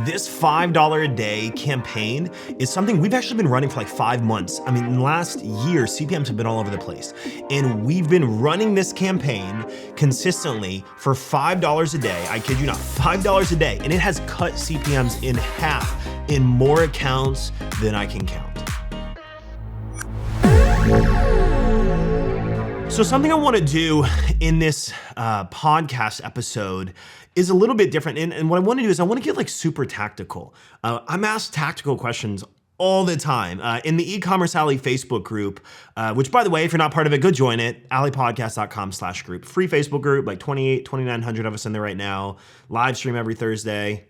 This $5 a day campaign is something we've actually been running for like 5 months. I mean, in the last year, CPMs have been all over the place. And we've been running this campaign consistently for $5 a day. I kid you not, $5 a day. And it has cut CPMs in half in more accounts than I can count. So something I want to do in this podcast episode is a little bit different. And what I want to do is I want to get like super tactical. I'm asked tactical questions all the time in the Ecommerce Alley Facebook group, which by the way, if you're not part of it, go join it, alleypodcast.com/group. Free Facebook group, like 2,900 of us in there right now. Live stream every Thursday.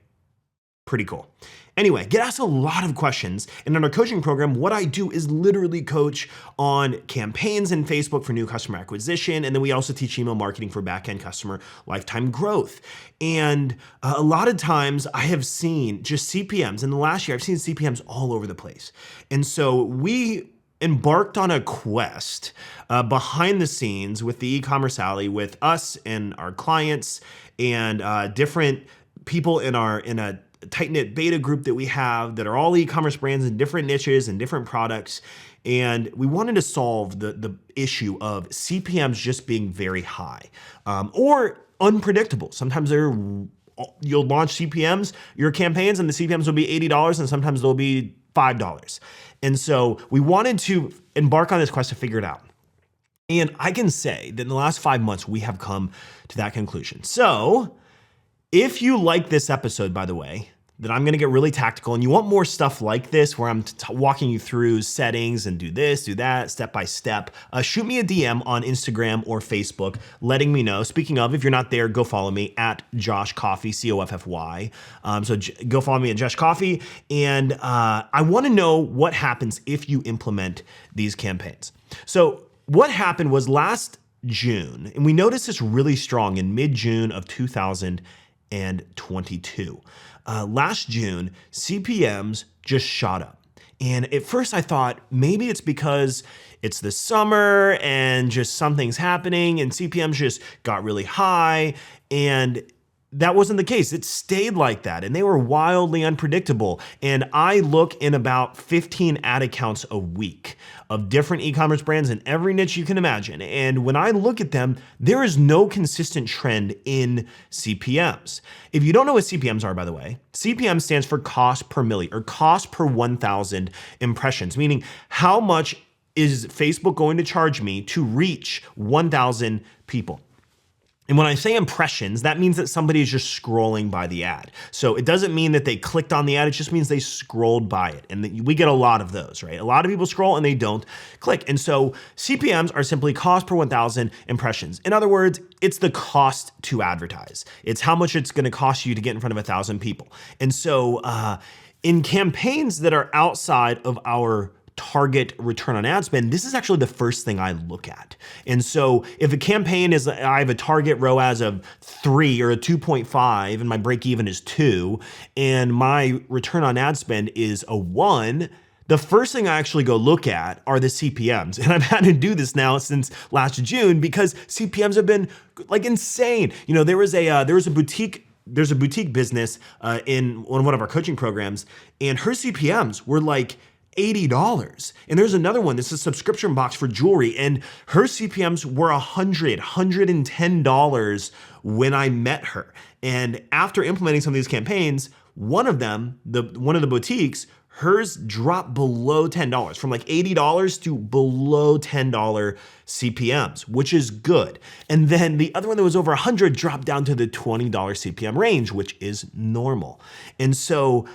Pretty cool. Anyway, get asked a lot of questions. And in our coaching program, what I do is literally coach on campaigns in Facebook for new customer acquisition. And then we also teach email marketing for back-end customer lifetime growth. And a lot of times I have seen just CPMs. In the last year, I've seen CPMs all over the place. And so we embarked on a quest behind the scenes with the Ecommerce Alley with us and our clients and different people in a tight-knit beta group that we have that are all e-commerce brands in different niches and different products. And we wanted to solve the issue of CPMs just being very high or unpredictable. Sometimes you'll launch CPMs, your campaigns, and the CPMs will be $80 and sometimes they'll be $5. And so we wanted to embark on this quest to figure it out. And I can say that in the last 5 months, we have come to that conclusion. So if you like this episode, by the way, that I'm gonna get really tactical and you want more stuff like this where I'm walking you through settings and do this, do that, step by step, shoot me a DM on Instagram or Facebook letting me know. Speaking of, if you're not there, go follow me at Josh Coffy, Coffy. Go follow me at Josh Coffy. And I wanna know what happens if you implement these campaigns. So what happened was last June, and we noticed this really strong in mid-June of 2022. Last June, CPMs just shot up. And at first I thought maybe it's because it's the summer and just something's happening and CPMs just got really high, and that wasn't the case. It stayed like that and they were wildly unpredictable. And I look in about 15 ad accounts a week of different e-commerce brands in every niche you can imagine. And when I look at them, there is no consistent trend in CPMs. If you don't know what CPMs are, by the way, CPM stands for cost per million or cost per 1,000 impressions, meaning how much is Facebook going to charge me to reach 1,000 people? And when I say impressions, that means that somebody is just scrolling by the ad. So it doesn't mean that they clicked on the ad, it just means they scrolled by it. And we get a lot of those, right? A lot of people scroll and they don't click. And so CPMs are simply cost per 1,000 impressions. In other words, it's the cost to advertise. It's how much it's gonna cost you to get in front of 1,000 people. And so in campaigns that are outside of our target return on ad spend, this is actually the first thing I look at. And so if a campaign is, I have a target ROAS of 3 or a 2.5 and my break even is 2 and my return on ad spend is a 1, the first thing I actually go look at are the CPMs. And I've had to do this now since last June because CPMs have been like insane. You know, there's a boutique business in one of our coaching programs, and her CPMs were like $80. And there's another one, this is a subscription box for jewelry, and her CPMs were $110 when I met her. And after implementing some of these campaigns, one of the boutiques, hers dropped below $10, from like $80 to below $10 CPMs, which is good. And then the other one that was over 100 dropped down to the $20 CPM range, which is normal. And so,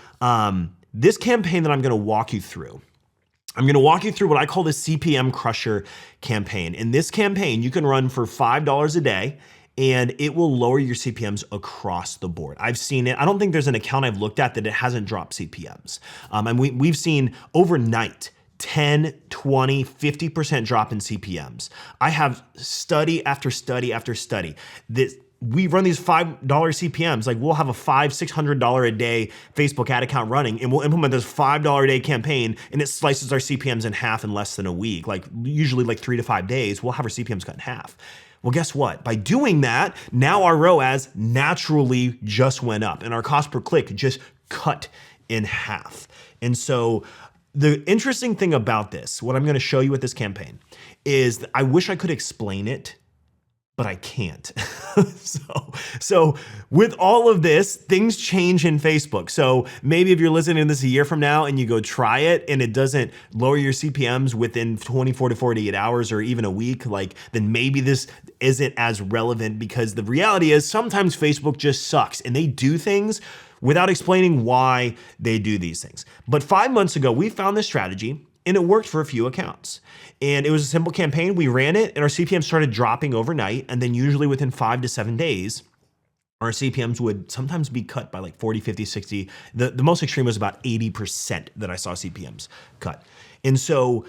this campaign that I'm gonna walk you through, what I call the CPM Crusher campaign. In this campaign, you can run for $5 a day and it will lower your CPMs across the board. I've seen it. I don't think there's an account I've looked at that it hasn't dropped CPMs. And we've seen overnight 10, 20, 50% drop in CPMs. I have study after study after study. We run these $5 CPMs, like we'll have a $500-$600 a day Facebook ad account running, and we'll implement this $5 a day campaign, and it slices our CPMs in half in less than a week, like usually like 3 to 5 days, we'll have our CPMs cut in half. Well, guess what? By doing that, now our ROAS naturally just went up and our cost per click just cut in half. And so the interesting thing about this, what I'm gonna show you with this campaign, is I wish I could explain it, but I can't. So with all of this, things change in Facebook. So maybe if you're listening to this a year from now and you go try it and it doesn't lower your CPMs within 24 to 48 hours or even a week, then maybe this isn't as relevant, because the reality is sometimes Facebook just sucks and they do things without explaining why they do these things. But 5 months ago, we found this strategy and it worked for a few accounts. And it was a simple campaign. We ran it and our CPM started dropping overnight. And then usually within 5 to 7 days, our CPMs would sometimes be cut by 40, 50, 60. The most extreme was about 80% that I saw CPMs cut. And so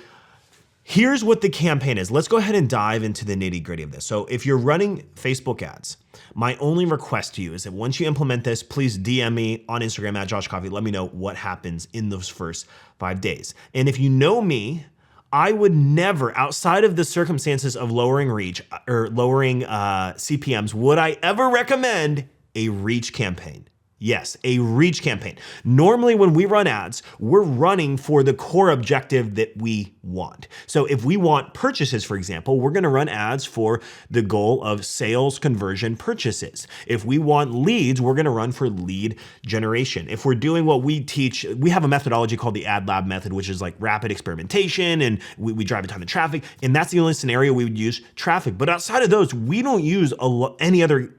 here's what the campaign is. Let's go ahead and dive into the nitty gritty of this. So if you're running Facebook ads, my only request to you is that once you implement this, please DM me on Instagram at Josh Coffy. Let me know what happens in those first 5 days. And if you know me, I would never, outside of the circumstances of lowering reach or lowering CPMs, would I ever recommend a reach campaign. Yes, a reach campaign. Normally when we run ads, we're running for the core objective that we want. So if we want purchases, for example, we're gonna run ads for the goal of sales, conversion, purchases. If we want leads, we're gonna run for lead generation. If we're doing what we teach, we have a methodology called the ad lab method, which is rapid experimentation, and we drive a ton of traffic, and that's the only scenario we would use traffic. But outside of those, we don't use any other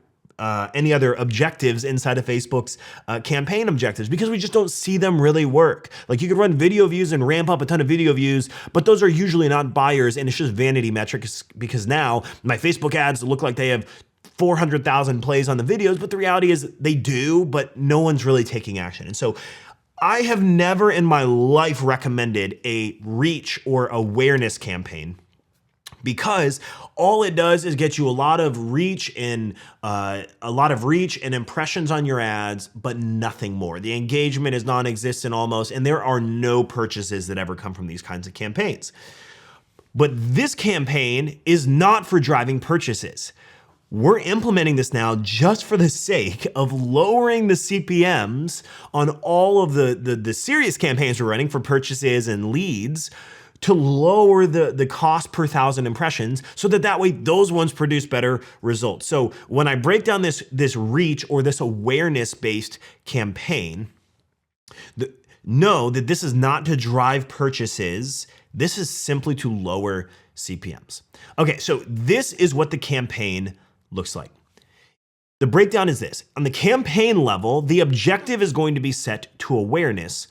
objectives inside of Facebook's campaign objectives, because we just don't see them really work. You could run video views and ramp up a ton of video views, but those are usually not buyers, and it's just vanity metrics, because now my Facebook ads look like they have 400,000 plays on the videos, but the reality is they do, but no one's really taking action. And so I have never in my life recommended a reach or awareness campaign, because all it does is get you a lot of reach and impressions on your ads, but nothing more. The engagement is non-existent almost, and there are no purchases that ever come from these kinds of campaigns. But this campaign is not for driving purchases. We're implementing this now just for the sake of lowering the CPMs on all of the serious campaigns we're running for purchases and leads, to lower the cost per 1,000 impressions, so that way those ones produce better results. So when I break down this reach or this awareness-based campaign, know that this is not to drive purchases. This is simply to lower CPMs. Okay, so this is what the campaign looks like. The breakdown is this. On the campaign level, the objective is going to be set to awareness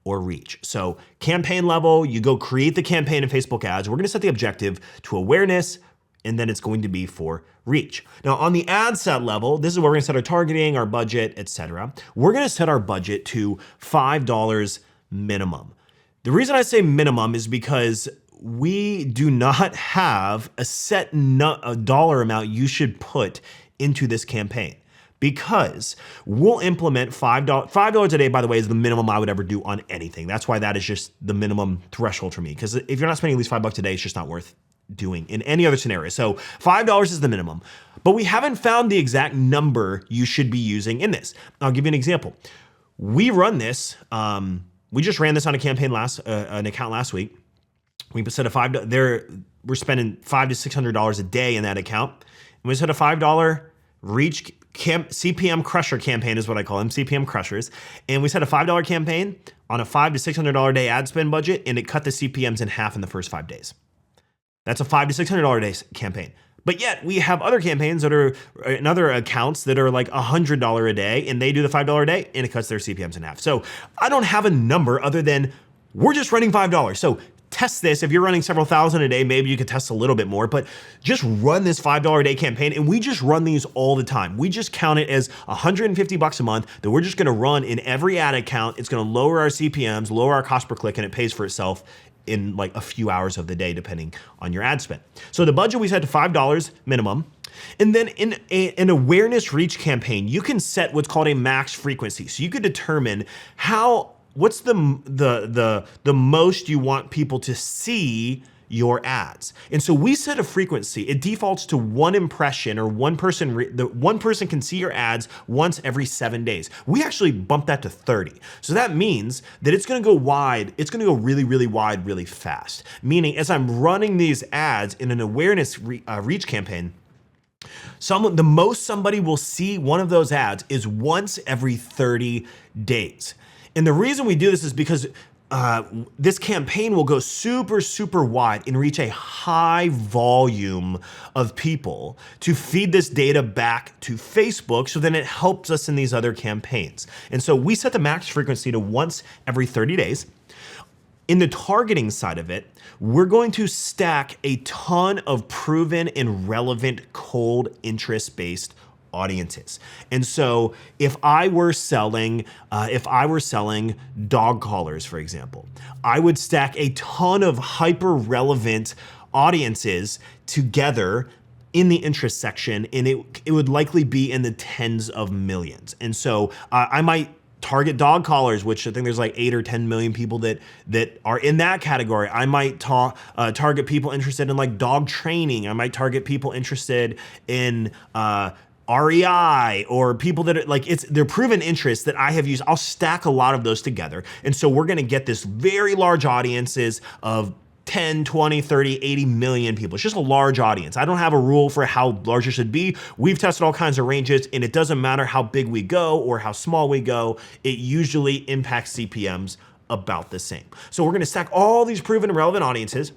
or reach. So campaign level, you go create the campaign in Facebook ads. We're gonna set the objective to awareness, and then it's going to be for reach. Now on the ad set level, this is where we're gonna set our targeting, our budget, etc. We're gonna set our budget to $5 minimum. The reason I say minimum is because we do not have a set a dollar amount you should put into this campaign, because we'll implement $5 a day, by the way, is the minimum I would ever do on anything. That's why that is just the minimum threshold for me, because if you're not spending at least $5 a day, it's just not worth doing in any other scenario. So $5 is the minimum, but we haven't found the exact number you should be using in this. I'll give you an example. We run this, we just ran this on a campaign an account last week. We set a we're spending $500 to $600 a day in that account. And we set a $5 reach CPM Crusher campaign is what I call them, CPM Crushers. And we set a $5 campaign on a $500 to $600 a day ad spend budget, and it cut the CPMs in half in the first 5 days. That's a $500 to $600 a day campaign. But yet we have other campaigns that are in other accounts that are like $100 a day, and they do the $5 a day and it cuts their CPMs in half. So I don't have a number other than we're just running $5. So test this. If you're running several thousand a day, maybe you could test a little bit more, but just run this $5 a day campaign. And we just run these all the time. We just count it as $150 a month that we're just gonna run in every ad account. It's gonna lower our CPMs, lower our cost per click, and it pays for itself in like a few hours of the day, depending on your ad spend. So the budget we set to $5 minimum. And then in an awareness reach campaign, you can set what's called a max frequency. So you could determine what's the most you want people to see your ads. And so we set a frequency. It defaults to one impression, or one person can see your ads once every 7 days. We actually bumped that to 30. So that means that it's gonna go wide. It's gonna go really, really wide, really fast. Meaning as I'm running these ads in an awareness reach campaign, the most somebody will see one of those ads is once every 30 days. And the reason we do this is because this campaign will go super, super wide and reach a high volume of people to feed this data back to Facebook, so then it helps us in these other campaigns. And so we set the max frequency to once every 30 days. In the targeting side of it, we're going to stack a ton of proven and relevant cold interest-based audiences. And so if I were selling dog collars, for example, I would stack a ton of hyper relevant audiences together in the interest section, and it would likely be in the tens of millions. And so I might target dog collars, which I think there's like 8 or 10 million people that are in that category. I might target people interested in like dog training. I might target people interested in REI, or people that are like, they're proven interests that I have used. I'll stack a lot of those together. And so we're gonna get this very large audiences of 10, 20, 30, 80 million people. It's just a large audience. I don't have a rule for how large it should be. We've tested all kinds of ranges, and it doesn't matter how big we go or how small we go. It usually impacts CPMs about the same. So we're gonna stack all these proven and relevant audiences,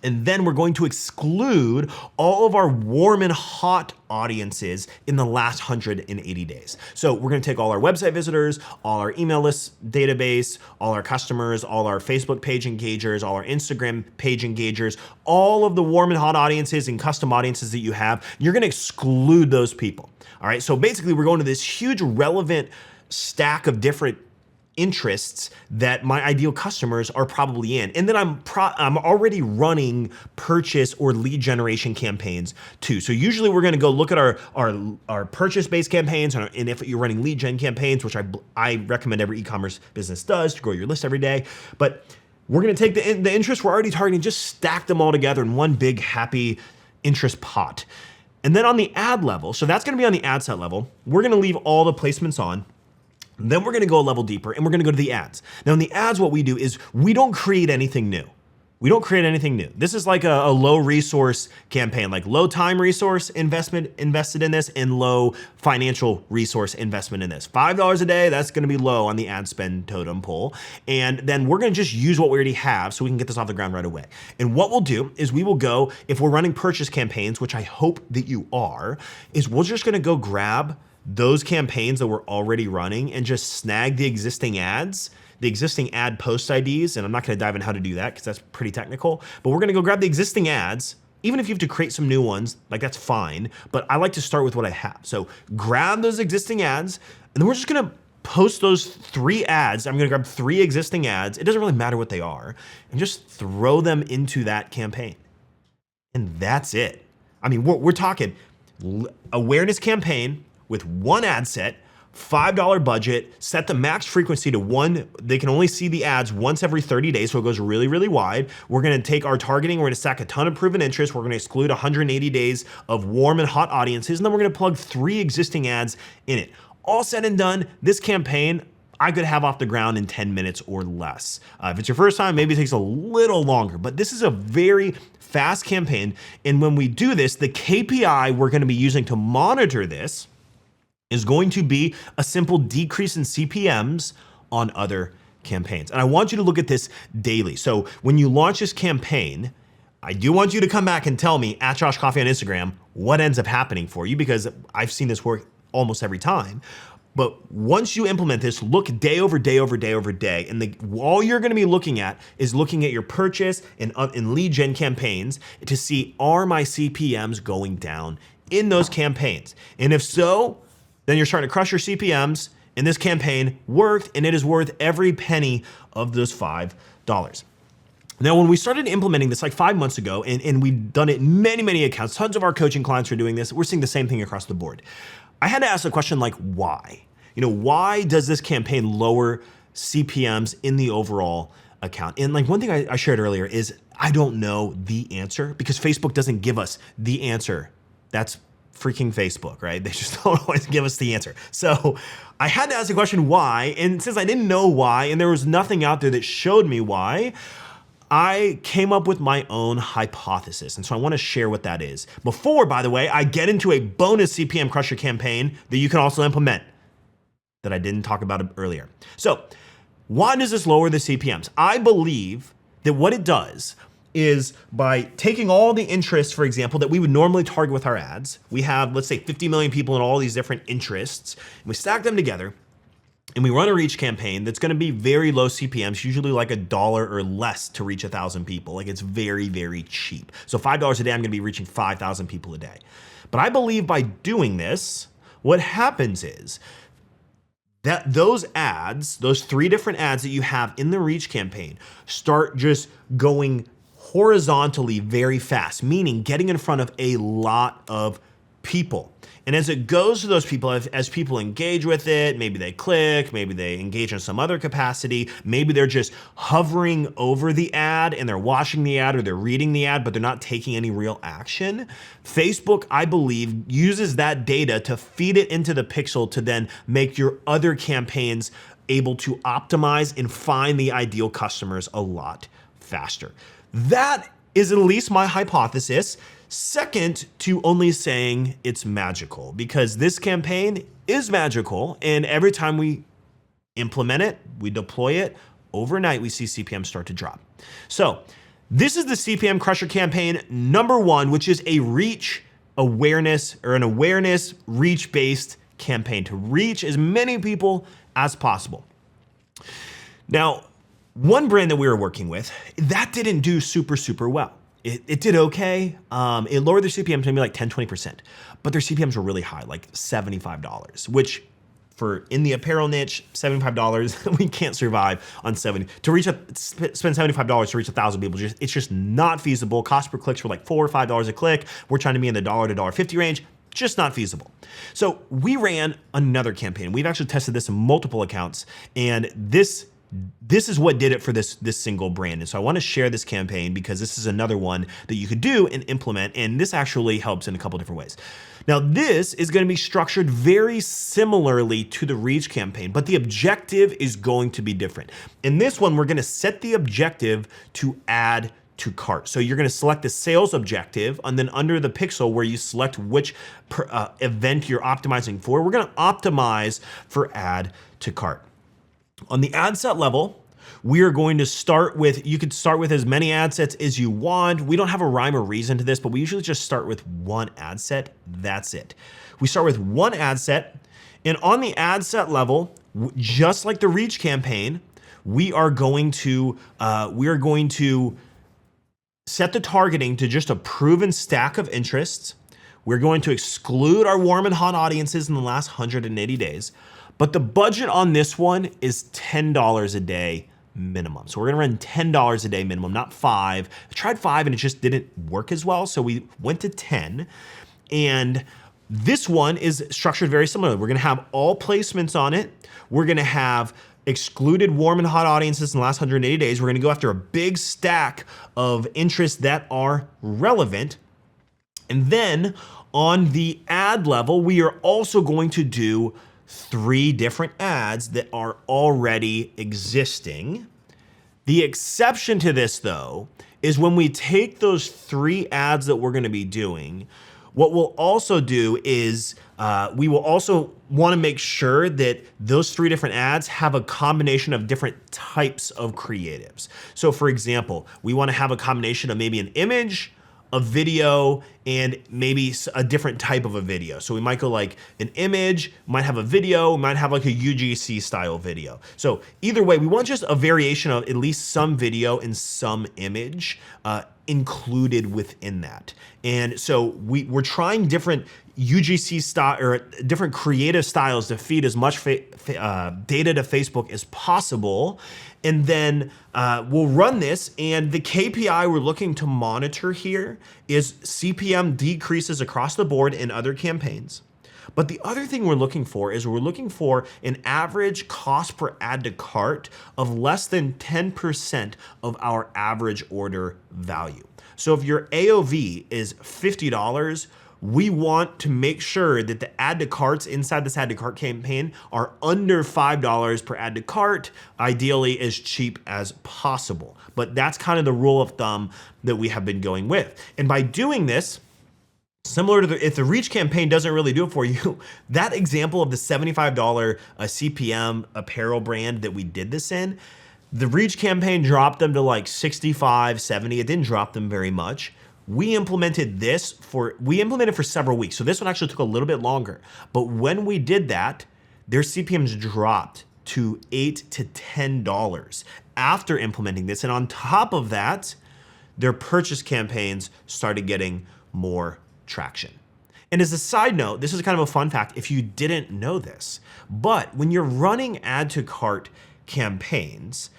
and then we're going to exclude all of our warm and hot audiences in the last 180 days. So we're gonna take all our website visitors, all our email list database, all our customers, all our Facebook page engagers, all our Instagram page engagers, all of the warm and hot audiences and custom audiences that you have. You're gonna exclude those people. All right, so basically we're going to this huge relevant stack of different interests that my ideal customers are probably in. And then I'm already running purchase or lead generation campaigns too. So usually we're gonna go look at our purchase-based campaigns, and if you're running lead gen campaigns, which I recommend every e-commerce business does to grow your list every day. But we're gonna take the interests we're already targeting, just stack them all together in one big happy interest pot. And then on the ad level, so that's gonna be on the ad set level, we're gonna leave all the placements on. Then we're gonna go a level deeper, and we're gonna go to the ads. Now in the ads, what we do is we don't create anything new. We don't create anything new. This is like a low resource campaign, like low time resource invested in this, and low financial resource investment in this. $5 a day, that's gonna be low on the ad spend totem pole. And then we're gonna just use what we already have so we can get this off the ground right away. And what we'll do is we will go, if we're running purchase campaigns, which I hope that you are, is we're just gonna go grab those campaigns that we're already running and just snag the existing ads, the existing ad post IDs, and I'm not gonna dive in how to do that because that's pretty technical, but we're gonna go grab the existing ads. Even if you have to create some new ones, like that's fine, but I like to start with what I have. So grab those existing ads, and then we're just gonna post those 3 ads. I'm gonna grab 3 existing ads, it doesn't really matter what they are, and just throw them into that campaign. And that's it. I mean, we're talking awareness campaign with 1 ad set, $5 budget, set the max frequency to 1. They can only see the ads once every 30 days, so it goes really, really wide. We're gonna take our targeting, we're gonna stack a ton of proven interest, we're gonna exclude 180 days of warm and hot audiences, and then we're gonna plug 3 existing ads in it. All said and done, this campaign, I could have off the ground in 10 minutes or less. If it's your first time, maybe it takes a little longer, but this is a very fast campaign. And when we do this, the KPI we're gonna be using to monitor this is going to be a simple decrease in CPMs on other campaigns. And I want you to look at this daily. So when you launch this campaign, I do want you to come back and tell me at Josh Coffy on Instagram what ends up happening for you, because I've seen this work almost every time. But once you implement this, look day over day over day over day, and all you're gonna be looking at is looking at your purchase and lead gen campaigns to see, are my CPMs going down in those campaigns? And if so, then you're starting to crush your CPMs, and this campaign worked, and it is worth every penny of those $5. Now, when we started implementing this like 5 months ago, and we've done it in many, many accounts, tons of our coaching clients are doing this, we're seeing the same thing across the board. I had to ask the question like, why? Why does this campaign lower CPMs in the overall account? And like one thing I shared earlier is I don't know the answer because Facebook doesn't give us the answer. That's freaking Facebook, right? They just don't always give us the answer. So I had to ask the question why, and since I didn't know why, and there was nothing out there that showed me why, I came up with my own hypothesis. And so I want to share what that is. Before, by the way, I get into a bonus CPM Crusher campaign that you can also implement that I didn't talk about earlier. So why does this lower the CPMs? I believe that what it does is by taking all the interests, for example, that we would normally target with our ads. We have, let's say, 50 million people in all these different interests, and we stack them together, and we run a reach campaign that's gonna be very low CPMs, usually like $1 or less to reach 1,000 people. Like it's very, very cheap. So $5 a day, I'm gonna be reaching 5,000 people a day. But I believe by doing this, what happens is that those ads, those 3 different ads that you have in the reach campaign start just going horizontally very fast, meaning getting in front of a lot of people. And as it goes to those people, as people engage with it, maybe they click, maybe they engage in some other capacity, maybe they're just hovering over the ad and they're watching the ad or they're reading the ad, but they're not taking any real action. Facebook, I believe, uses that data to feed it into the pixel to then make your other campaigns able to optimize and find the ideal customers a lot faster. That is at least my hypothesis. Second to only saying it's magical, because this campaign is magical, and every time we implement it, we deploy it, overnight we see CPM start to drop. So this is the CPM Crusher campaign number 1, which is a reach awareness or an awareness reach-based campaign to reach as many people as possible. Now, one brand that we were working with, that didn't do super well. It did okay. It lowered their CPM to maybe like 10, 20%, but their CPMs were really high, like $75, which for in the apparel niche, $75, we can't survive on spend $75 to reach 1,000 people. It's just not feasible. Cost per clicks were like $4 or $5 a click. We're trying to be in the $1 to $1.50 range. Just not feasible. So we ran another campaign. We've actually tested this in multiple accounts, and this is what did it for this single brand. And so I want to share this campaign because this is another one that you could do and implement, and this actually helps in a couple different ways. Now, this is going to be structured very similarly to the reach campaign, but the objective is going to be different. In this one, we're going to set the objective to add to cart. So you're going to select the sales objective, and then under the pixel where you select which event you're optimizing for, we're going to optimize for add to cart. On the ad set level, we are going to start with, you could start with as many ad sets as you want. We don't have a rhyme or reason to this, but we usually just start with one ad set. That's it. We start with one ad set, and on the ad set level, just like the reach campaign, we are going to set the targeting to just a proven stack of interests. We're going to exclude our warm and hot audiences in the last 180 days. But the budget on this one is $10 a day minimum. So we're gonna run $10 a day minimum, not $5. I tried $5 and it just didn't work as well. So we went to 10. And this one is structured very similar. We're gonna have all placements on it. We're gonna have excluded warm and hot audiences in the last 180 days. We're gonna go after a big stack of interests that are relevant. And then on the ad level, we are also going to do 3 different ads that are already existing. The exception to this, though, is when we take those 3 ads that we're going to be doing, what we'll also do is we will also want to make sure that those 3 different ads have a combination of different types of creatives. So for example, we want to have a combination of maybe an image, a video, and maybe a different type of a video. So we might go like an image, might have a video, might have like a UGC style video. So either way, we want just a variation of at least some video and some image included within that. And so we're trying different UGC style or different creative styles to feed as much data to Facebook as possible. And then we'll run this, and the KPI we're looking to monitor here is CPM decreases across the board in other campaigns. But the other thing we're looking for is we're looking for an average cost per add to cart of less than 10% of our average order value. So if your AOV is $50, we want to make sure that the add to carts inside this add to cart campaign are under $5 per add to cart, ideally as cheap as possible. But that's kind of the rule of thumb that we have been going with. And by doing this, similar to if the reach campaign doesn't really do it for you, that example of the $75 CPM apparel brand that we did this in, the reach campaign dropped them to like 65, 70. It didn't drop them very much. We implemented for several weeks. So this one actually took a little bit longer. But when we did that, their CPMs dropped to $8 to $10 after implementing this. And on top of that, their purchase campaigns started getting more traction. And as a side note, this is kind of a fun fact if you didn't know this, but when you're running add to cart campaigns,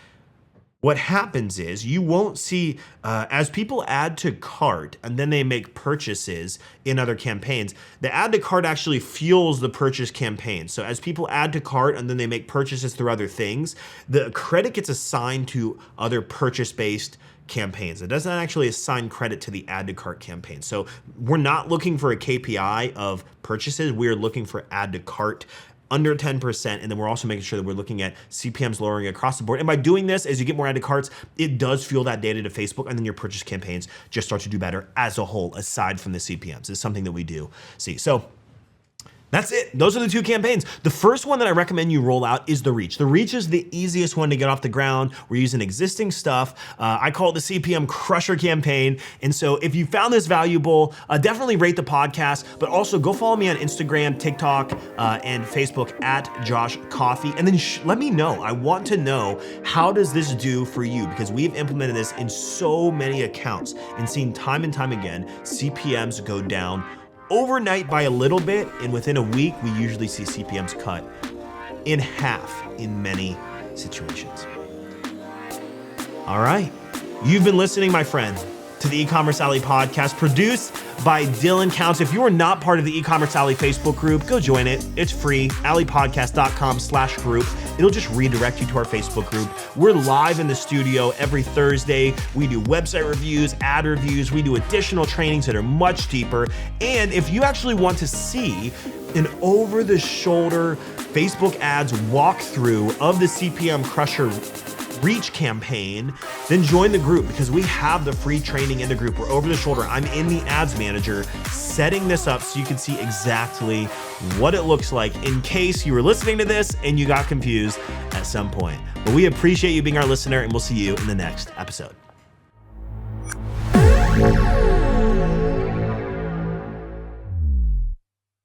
what happens is you won't see, as people add to cart and then they make purchases in other campaigns, the add to cart actually fuels the purchase campaign. So as people add to cart and then they make purchases through other things, the credit gets assigned to other purchase-based campaigns. It doesn't actually assign credit to the add to cart campaign. So we're not looking for a KPI of purchases. We're looking for add to cart under 10%. And then we're also making sure that we're looking at CPMs lowering across the board. And by doing this, as you get more add to carts, it does fuel that data to Facebook, and then your purchase campaigns just start to do better as a whole, aside from the CPMs. It's something that we do see. So that's it. Those are the two campaigns. The first one that I recommend you roll out is the reach. The reach is the easiest one to get off the ground. We're using existing stuff. I call it the CPM Crusher campaign. And so if you found this valuable, definitely rate the podcast, but also go follow me on Instagram, TikTok, and Facebook at Josh Coffy. And then let me know. I want to know, how does this do for you? Because we've implemented this in so many accounts and seen time and time again, CPMs go down overnight by a little bit, and within a week, we usually see CPMs cut in half in many situations. All right. You've been listening, my friend, to the Ecommerce Alley podcast, produced by Dylan Counts. If you are not part of the Ecommerce Alley Facebook group, go join it. It's free, alleypodcast.com/group. It'll just redirect you to our Facebook group. We're live in the studio every Thursday. We do website reviews, ad reviews. We do additional trainings that are much deeper. And if you actually want to see an over-the-shoulder Facebook ads walkthrough of the CPM Crusher reach campaign, then join the group, because we have the free training in the group. We're over the shoulder. I'm in the ads manager setting this up so you can see exactly what it looks like in case you were listening to this and you got confused at some point. But we appreciate you being our listener, and we'll see you in the next episode.